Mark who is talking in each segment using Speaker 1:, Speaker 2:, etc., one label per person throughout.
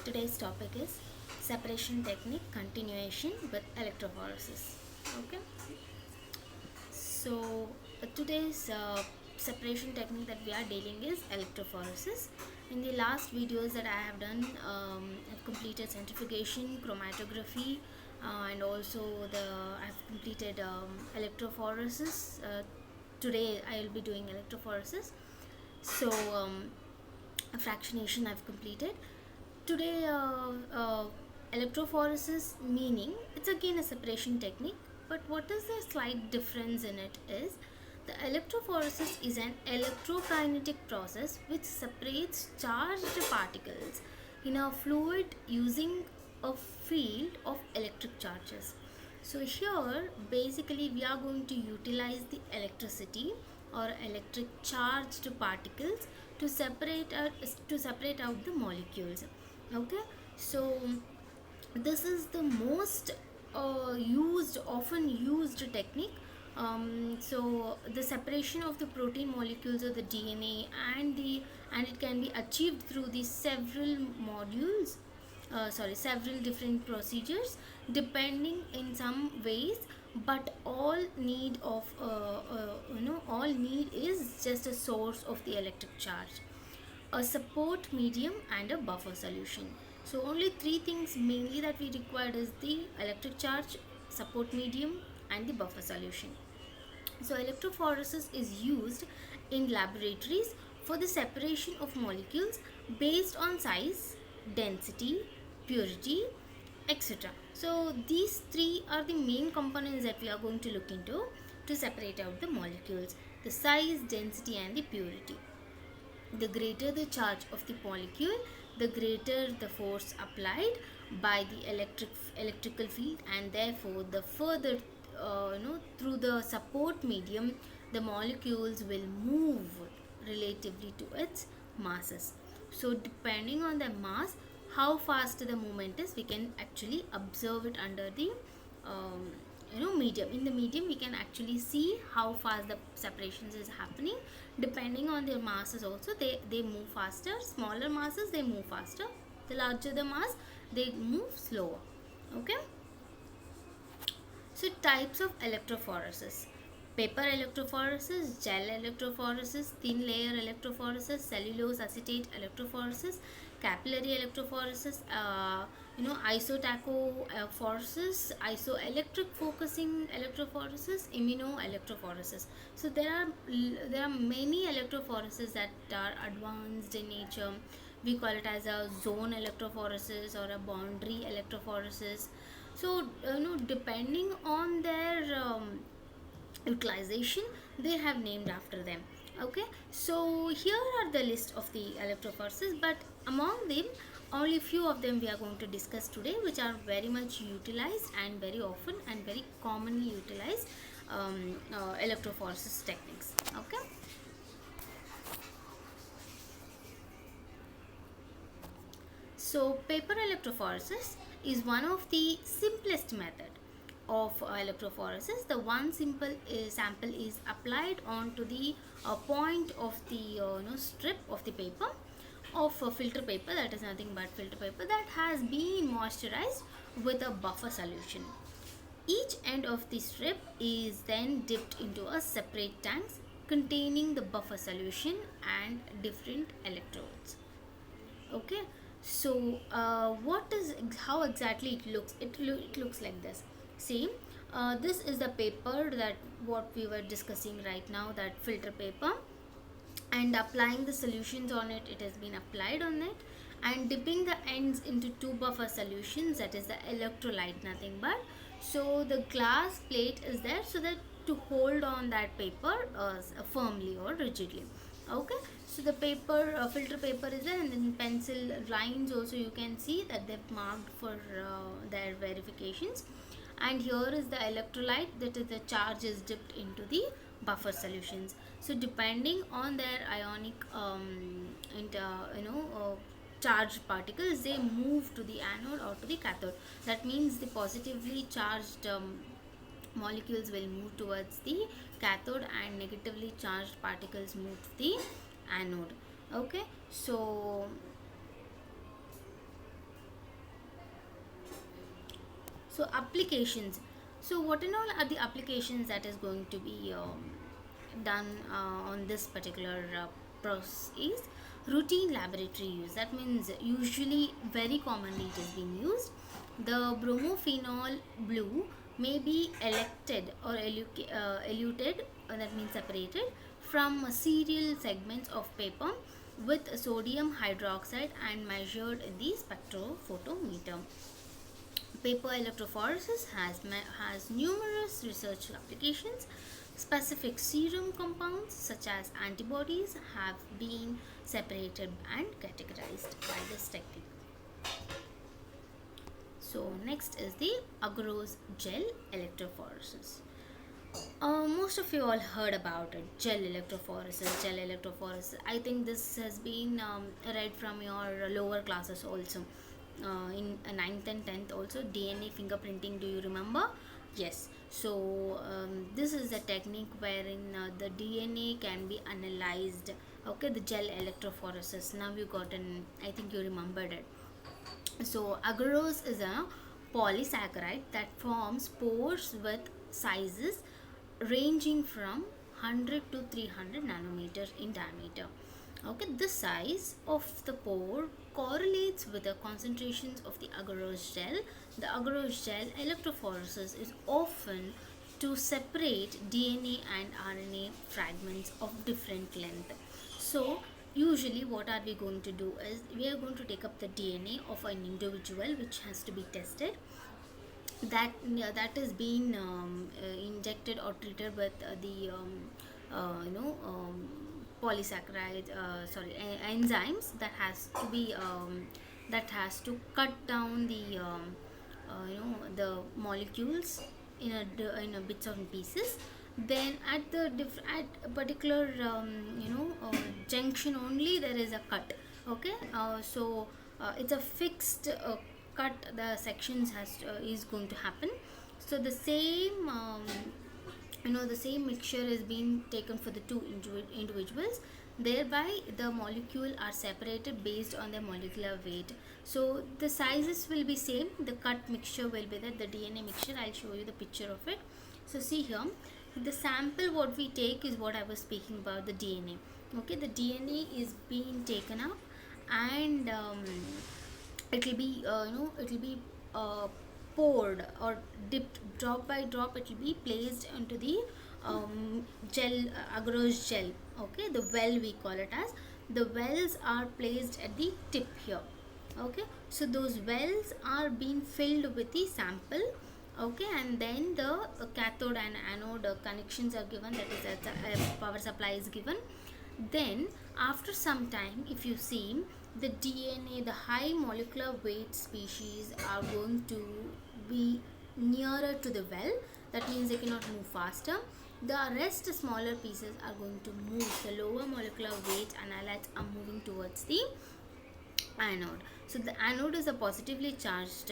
Speaker 1: Today's topic is separation technique continuation with electrophoresis. Okay, so today's separation technique that we are dealing is electrophoresis. In the last videos that I have done, I've completed centrifugation, chromatography, and also I've completed electrophoresis. Today I will be doing electrophoresis. So fractionation I've completed. Today, electrophoresis meaning it's again a separation technique, but what is the slight difference in it is the electrophoresis is an electrokinetic process which separates charged particles in a fluid using a field of electric charges. So here basically we are going to utilize the electricity or electric charged particles to separate out the molecules. Okay, so this is the most often used technique. So the separation of the protein molecules or the DNA and it can be achieved through these several different procedures depending in some ways, but all need is just a source of the electric charge, a support medium and a buffer solution. So only three things mainly that we required is the electric charge, support medium and the buffer solution. So electrophoresis is used in laboratories for the separation of molecules based on size, density, purity, etc. So these three are the main components that we are going to look into to separate out the molecules: the size, density and the purity. The greater the charge of the molecule, the greater the force applied by the electrical field, and therefore the further through the support medium the molecules will move relatively to its masses. So depending on the mass, how fast the movement is, we can actually observe it under the um, medium. In the medium we can actually see how fast the separations is happening. Depending on their masses also, they move faster. Smaller masses they move faster, the larger the mass they move slower. Okay, so types of electrophoresis: paper electrophoresis, gel electrophoresis, thin layer electrophoresis, cellulose acetate electrophoresis, capillary electrophoresis, isotachophoresis, isoelectric focusing electrophoresis, immunoelectrophoresis. So there are many electrophoresis that are advanced in nature. We call it as a zone electrophoresis or a boundary electrophoresis. So depending on their utilization, they have named after them. Okay, so here are the list of the electrophoresis, but among them only few of them we are going to discuss today, which are very much utilized and very often and very commonly utilized electrophoresis techniques. Okay, so paper electrophoresis is one of the simplest method of electrophoresis. The one simple sample is applied onto the point of the strip of the paper of filter paper, that is nothing but filter paper that has been moisturized with a buffer solution. Each end of the strip is then dipped into a separate tanks containing the buffer solution and different electrodes. Okay, so what is how exactly it looks? It looks like this. See, this is the paper that what we were discussing right now, that filter paper, and applying the solutions on it. It has been applied on it and dipping the ends into two buffer solutions, that is the electrolyte, nothing but. So the glass plate is there so that to hold on that paper firmly or rigidly. Okay, so the paper filter paper is there, and then pencil lines also you can see that they've marked for their verifications. And here is the electrolyte, that is the charge is dipped into the buffer solutions. So depending on their ionic charged particles, they move to the anode or to the cathode. That means the positively charged molecules will move towards the cathode and negatively charged particles move to the anode. Okay, so So applications. So what and all are the applications that is going to be done on this particular process is routine laboratory use. That means usually very commonly it is being used. The bromophenol blue may be elected or eluted, that means separated from serial segments of paper with sodium hydroxide and measured in the spectrophotometer. Paper electrophoresis has numerous research applications. Specific serum compounds such as antibodies have been separated and categorized by this technique. So next is the agarose gel electrophoresis. Most of you all heard about it, gel electrophoresis. Gel electrophoresis. I think this has been read from your lower classes also. In 9th and 10th also, DNA fingerprinting. Do you remember? Yes. So this is a technique wherein the DNA can be analyzed. Okay, the gel electrophoresis. Now you got an. I think you remembered it. So agarose is a polysaccharide that forms pores with sizes ranging from 100 to 300 nanometers in diameter. Okay, the size of the pore correlates with the concentrations of the agarose gel. The agarose gel electrophoresis is often to separate DNA and RNA fragments of different length. So usually what are we going to do is we are going to take up the DNA of an individual which has to be tested, that is being injected or treated with the polysaccharide enzymes that has to cut down the the molecules in a bits and pieces. Then at at a particular junction only there is a cut. Okay, it's a fixed cut. The sections is going to happen. So the same the same mixture is being taken for the two individuals, thereby the molecule are separated based on their molecular weight. So the sizes will be same, the cut mixture will be there, the DNA mixture. I'll show you the picture of it. So see here, the sample what we take is what I was speaking about, the DNA. Okay, the DNA is being taken up, and it will be poured or dipped drop by drop. It will be placed into the gel, agarose gel. Okay, the well we call it as. The wells are placed at the tip here. Okay, so those wells are being filled with the sample. Okay, and then the cathode and anode connections are given, that is a power supply is given. Then after some time, if you see, the DNA, the high molecular weight species are going to be nearer to the well. That means they cannot move faster. The rest smaller pieces are going to move. The lower molecular weight analytes are moving towards the anode. So the anode is a positively charged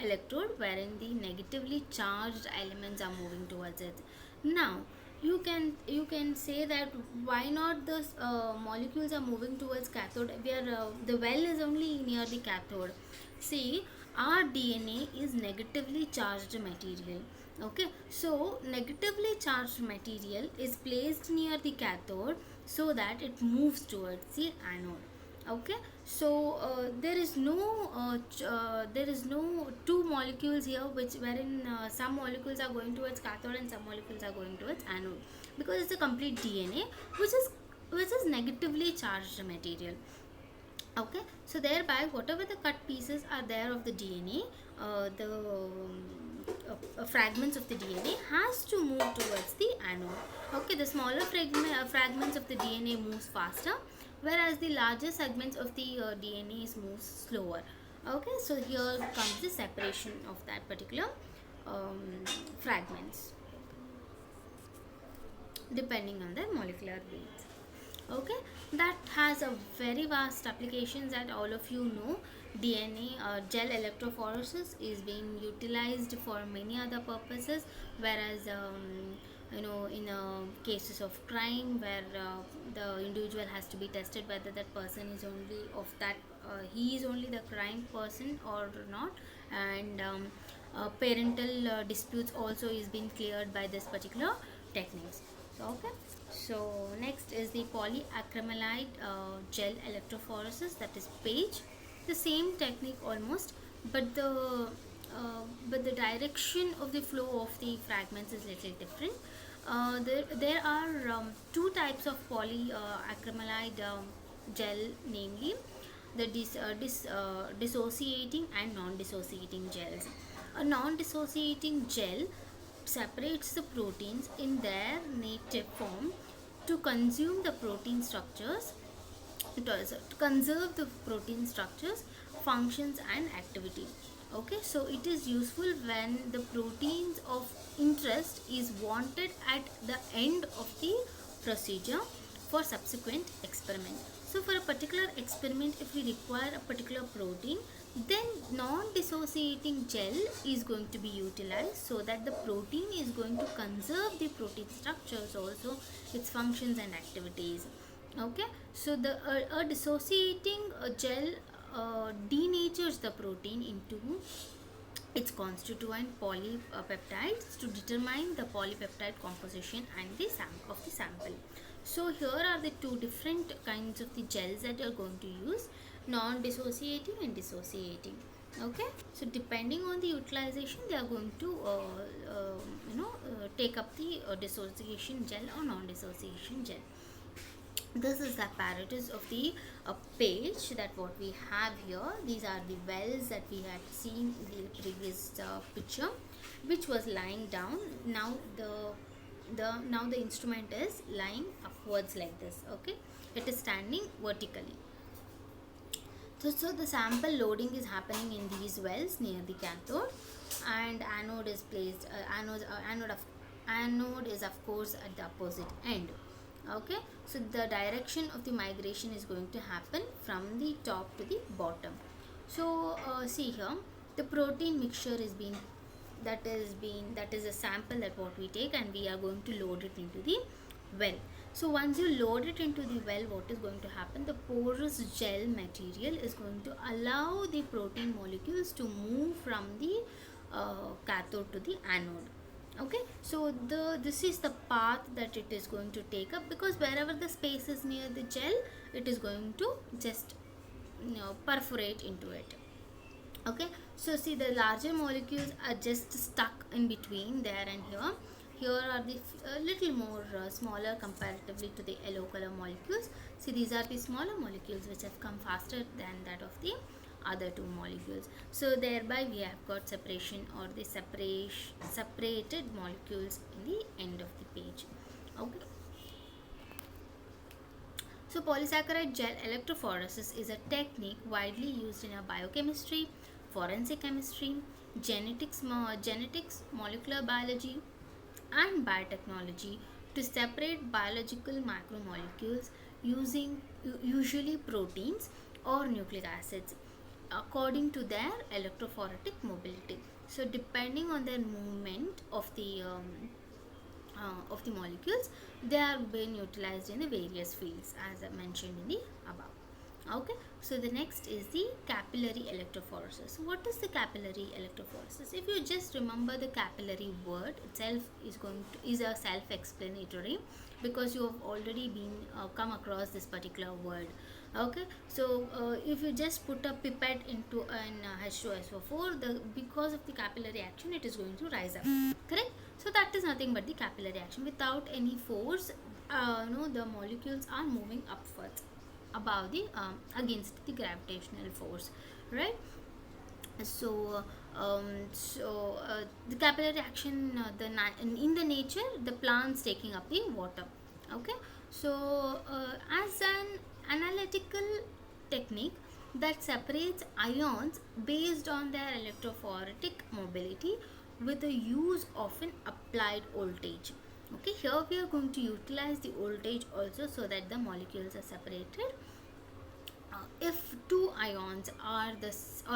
Speaker 1: electrode, wherein the negatively charged elements are moving towards it. Now you can say that why not the molecules are moving towards cathode, where the well is only near the cathode. See, our DNA is negatively charged material. Okay, so negatively charged material is placed near the cathode so that it moves towards the anode. Okay, so there is no two molecules here which wherein some molecules are going towards cathode and some molecules are going towards anode, because it's a complete DNA which is negatively charged material. Okay, so thereby whatever the cut pieces are there of the DNA, the fragments of the DNA has to move towards the anode. Okay, the smaller fragments of the DNA moves faster, whereas the larger segments of the DNA is moves slower. Okay, so here comes the separation of that particular fragments depending on their molecular weight. Okay, that has a very vast applications that all of you know. DNA gel electrophoresis is being utilized for many other purposes, whereas in cases of crime where the individual has to be tested whether that person is only of that he is only the crime person or not. And parental disputes also is being cleared by this particular techniques. So, okay, so next is the polyacrylamide gel electrophoresis, that is PAGE. The same technique almost, but the direction of the flow of the fragments is little different. There are two types of polyacrylamide gel, namely the dissociating and non-dissociating gels. A non-dissociating gel separates the proteins in their native form to consume the protein structures, to conserve the protein structures, functions and activity. Okay, so it is useful when the proteins of interest is wanted at the end of the procedure for subsequent experiment. So for a particular experiment, if we require a particular protein, then non-dissociating gel is going to be utilized, so that the protein is going to conserve the protein structures, also its functions and activities. Okay, so the a dissociating gel denatures the protein into its constituent polypeptides to determine the polypeptide composition and the of the sample. So here are the two different kinds of the gels that you are going to use: non-dissociating and dissociating. Okay, so depending on the utilization, they are going to take up the dissociation gel or non-dissociation gel. This is the apparatus of the PAGE that what we have here. These are the wells that we had seen in the previous picture, which was lying down. Now the instrument is lying upwards like this. Okay, it is standing vertically. So the sample loading is happening in these wells near the cathode, and anode is placed. Anode is of course at the opposite end. Okay, so the direction of the migration is going to happen from the top to the bottom. So see here, the protein mixture is being that is a sample that what we take, and we are going to load it into the well. So once you load it into the well, what is going to happen? The porous gel material is going to allow the protein molecules to move from the cathode to the anode. Okay, so this is the path that it is going to take up, because wherever the space is near the gel, it is going to just perforate into it. Okay, so see, the larger molecules are just stuck in between there and here. Here are the little more smaller comparatively to the yellow color molecules. See, these are the smaller molecules which have come faster than that of the other two molecules. So thereby we have got separation, or the separated molecules in the end of the page. Okay. So polysaccharide gel electrophoresis is a technique widely used in a biochemistry, forensic chemistry, genetics, molecular biology and biotechnology to separate biological macromolecules using usually proteins or nucleic acids according to their electrophoretic mobility. So depending on their movement of the molecules, they are being utilized in the various fields as I mentioned in the above. Okay, so the next is the capillary electrophoresis. What is the capillary electrophoresis? If you just remember, the capillary word itself is a self-explanatory, because you have already been come across this particular word. Okay, so if you just put a pipette into an H2SO4, because of the capillary action, it is going to rise up. Correct? So that is nothing but the capillary action. Without any force, the molecules are moving upwards above the against the gravitational force, right? So the capillary action, in the nature, the plants taking up the water. Okay, so as an analytical technique that separates ions based on their electrophoretic mobility with the use of an applied voltage. Okay, here we are going to utilize the voltage also, so that the molecules are separated. If two ions are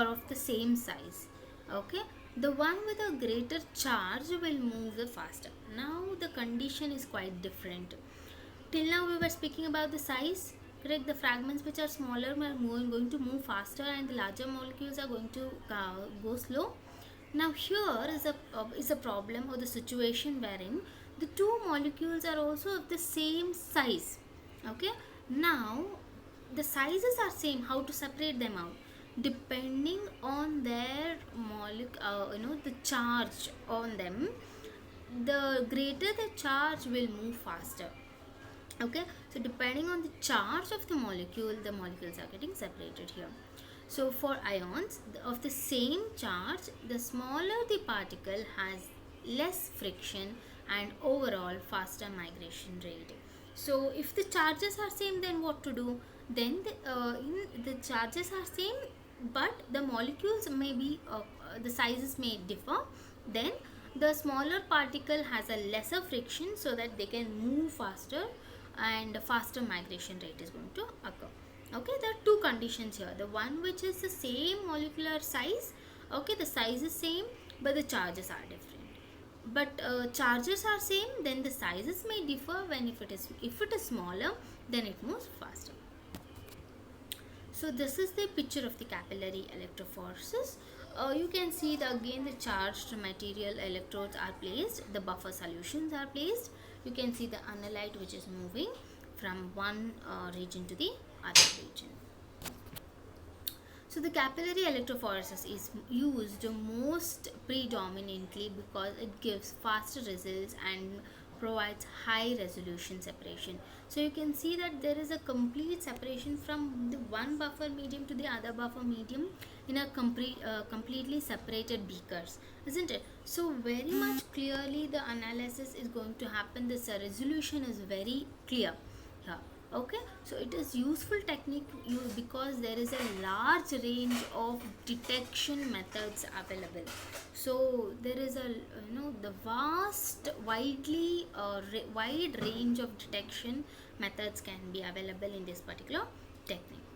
Speaker 1: of the same size, okay, the one with a greater charge will move the faster. Now the condition is quite different. Till now we were speaking about the size, correct? The fragments which are smaller are going to move faster, and the larger molecules are going to go slow. Now here is a problem or the situation wherein the two molecules are also of the same size. Okay. Now the sizes are same. How to separate them out? Depending on their the charge on them, the greater the charge will move faster. Okay, so depending on the charge of the molecules are getting separated here. So for ions of the same charge, the smaller the particle has less friction and overall faster migration rate. So if the charges are same, then what to do? Then the charges are same, but the molecules may be the sizes may differ. Then the smaller particle has a lesser friction so that they can move faster, and faster migration rate is going to occur. Okay, there are two conditions here. The one which is the same molecular size, okay, the size is same but the charges are different. But charges are same, then the sizes may differ. When if it is smaller, then it moves faster. So this is the picture of the capillary electrophoresis. You can see again the charged material electrodes are placed, the buffer solutions are placed. You can see the analyte which is moving from one region to the other region. So the capillary electrophoresis is used most predominantly because it gives faster results and provides high resolution separation. So you can see that there is a complete separation from the one buffer medium to the other buffer medium in a completely separated beakers, isn't it? So very much clearly the analysis is going to happen. This resolution is very clear here. Okay, so it is useful technique because there is a large range of detection methods available. So there is a the vast wide range of detection methods can be available in this particular technique.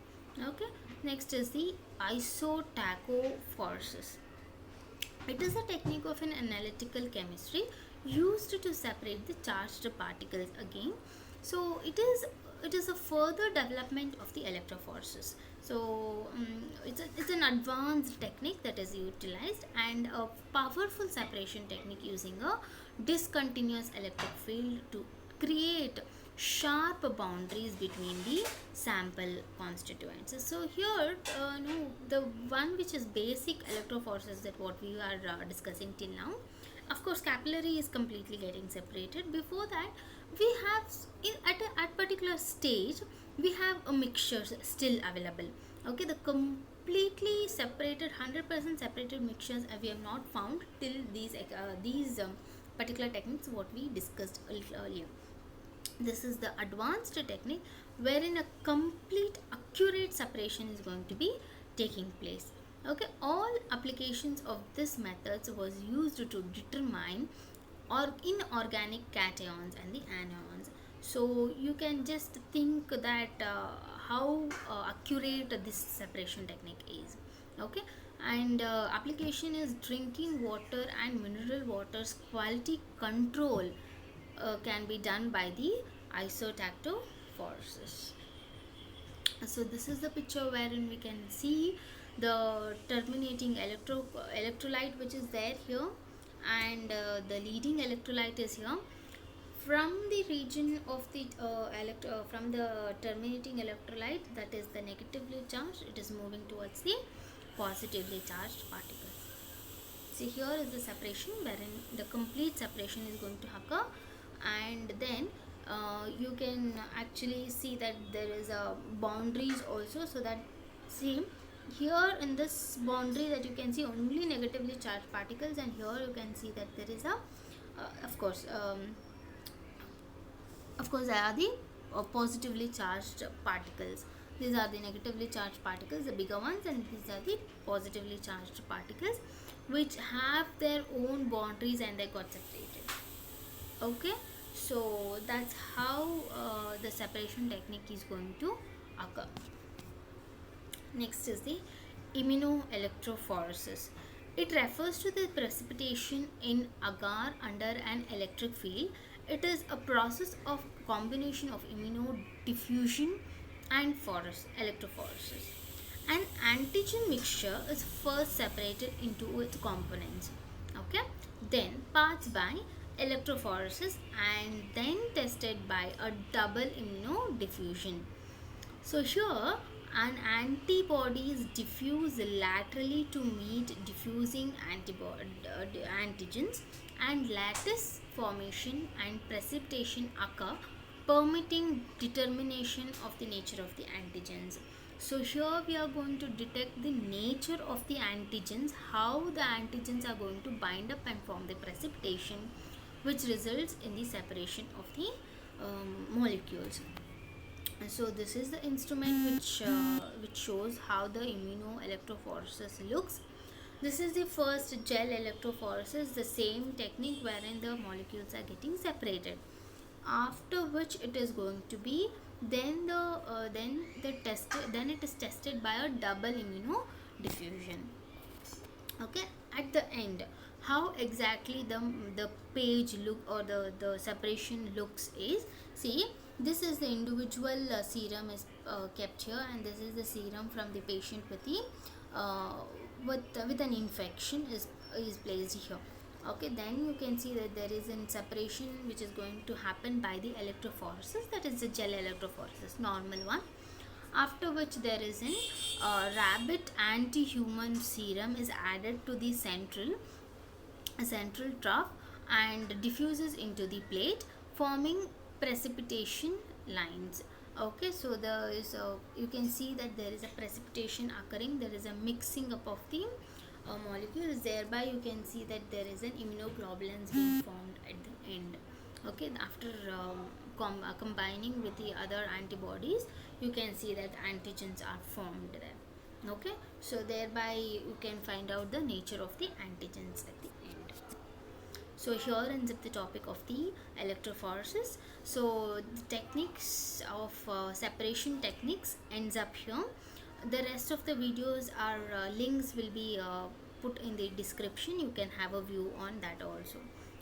Speaker 1: Okay, next is the isotachophoresis. It is a technique of an analytical chemistry used to separate the charged particles again. So it is a further development of the electrophoresis. So it's an advanced technique that is utilized, and a powerful separation technique using a discontinuous electric field to create sharp boundaries between the sample constituents. So here the one which is basic electrophoresis, that what we are discussing till now. Of course capillary is completely getting separated. Before that we have at particular stage we have a mixture still available. Okay, the completely separated 100% separated mixtures we have not found till these particular techniques what we discussed a little earlier. This is the advanced technique wherein a complete accurate separation is going to be taking place. Okay, all applications of this methods was used to determine inorganic cations and the anions. So you can just think that how accurate this separation technique is. Okay, and application is drinking water and mineral water's quality control can be done by the isotachophoresis. So this is the picture wherein we can see the terminating electrolyte which is there here, and the leading electrolyte is here. From the region of the from the terminating electrolyte, that is the negatively charged, it is moving towards the positively charged particles. See, here is the separation wherein the complete separation is going to occur, and then you can actually see that there is a boundaries also. So that, see, here in this boundary that you can see only negatively charged particles, and here you can see that there is a of course there are the positively charged particles. These are the negatively charged particles, the bigger ones, and these are the positively charged particles which have their own boundaries and they got separated. Okay, so that's how the separation technique is going to occur. Next is the immunoelectrophoresis. It refers to the precipitation in agar under an electric field. It is a process of combination of immunodiffusion and electrophoresis. An antigen mixture is first separated into its components, okay, then passed by electrophoresis and then tested by a double immunodiffusion. So here an antibodies diffuse laterally to meet diffusing antigens, and lattice formation and precipitation occur, permitting determination of the nature of the antigens. So here we are going to detect the nature of the antigens, how the antigens are going to bind up and form the precipitation, which results in the separation of the molecules. So this is the instrument which shows how the immunoelectrophoresis looks. This is the first gel electrophoresis, the same technique wherein the molecules are getting separated. After which it is going to be then it is tested by a double immunodiffusion. Okay, at the end, how exactly the page look or the separation looks is, see, this is the individual serum is kept here, and this is the serum from the patient with the uh, with an infection is placed here. Okay, then you can see that there is a separation which is going to happen by the electrophoresis, that is the gel electrophoresis, normal one. After which there is an rabbit anti-human serum is added to the central trough and diffuses into the plate, forming precipitation lines. Okay, so there is you can see that there is a precipitation occurring, there is a mixing up of the molecules, thereby you can see that there is an immunoglobulins being formed at the end. Okay, after combining with the other antibodies, you can see that antigens are formed there. Okay, so thereby you can find out the nature of the antigens at the end. So here ends up the topic of the electrophoresis. So the techniques of separation techniques ends up here. The rest of the videos are links will be put in the description, you can have a view on that also.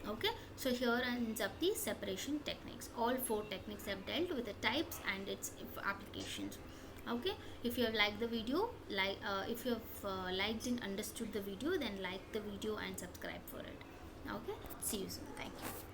Speaker 1: Okay, so here ends up the separation techniques. All four techniques have dealt with the types and its applications. Okay, if you have liked the video, if you have liked and understood the video, then like the video and subscribe for it. Okay, see you soon, thank you.